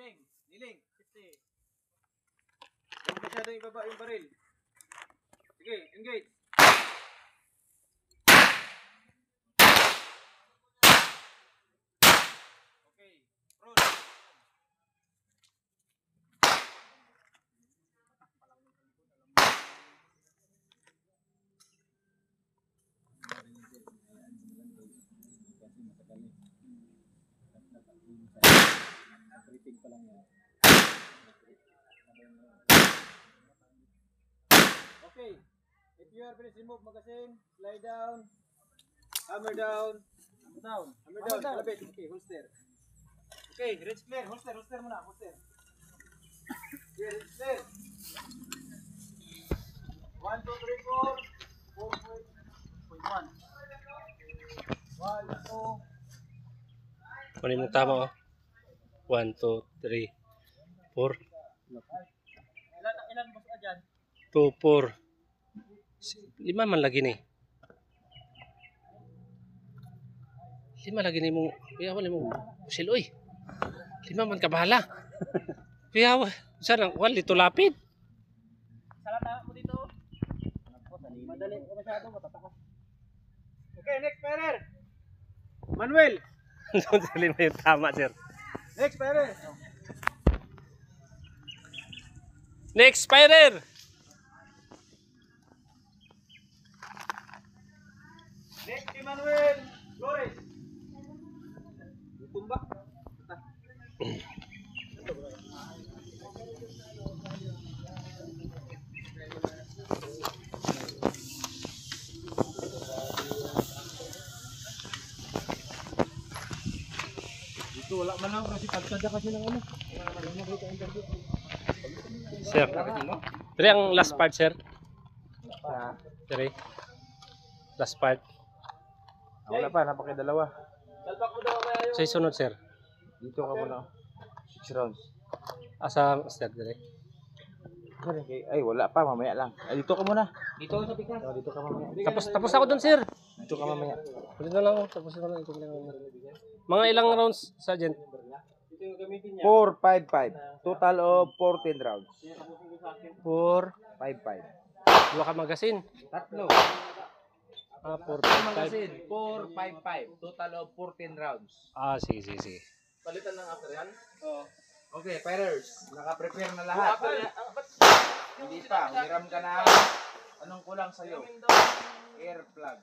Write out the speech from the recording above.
Niling. Niling. 50. Huwag masyadong ibaba yung baril. Sige, engage. Okay, roll. Okay, if you are ready, remove magazine, slide down, hammer down, hammer down, kalabit, okay, holster. Okay, reach clear, holster muna, holster. Okay, reach clear. 1, 2, 3, 4, 4.1. 1, 2. Kunin mo tama, oh. 1, 2, 3, 4. Ilan boss ka dyan? 2, 4. 5 man lagi ni. 5 lagi ni mo. Kuya, wala mo. Siloy. 5 man ka bahala. Kuya, saan ang wali tulapid? Salata mo dito. Madali ko masyado, matatakas. Okay, next firer. Manuel. Doon sa lima yung tama, sir. Next firer. Next firer! Next Emmanuel Flores. Tumba. Dito wala man lang kasi pagkada kasi ng ano. Sir. Pero ang last part, sir. Sir, last part. Wala pa, napakidalawa. Salpak mo daw kaya Sa sunod, sir. Dito ka muna. 6 rounds. Asa, sir, dire. Ay, wala pa, mamaya lang. Ay, dito ka muna. dito sa pikas. Dito ka mamaya. Tapos ako dun, sir. Dito ka mamaya. Dito na lang, tapos na lang. Mga ilang rounds, sergeant? Ito yung gamitin niya. 4, 5, 5. Total of 14 rounds. 4, 5, 5. dua ka magasin. Tatlo. 4, 5. Magasin. 4, 5, 5. Total of 14 rounds. Sige, sige, sige. Palitan ng after yan? Oo. Okay, fighters. Naka-prepare na lahat. Hindi pa. Hiram ka na. Anong kulang sa'yo? Air plug.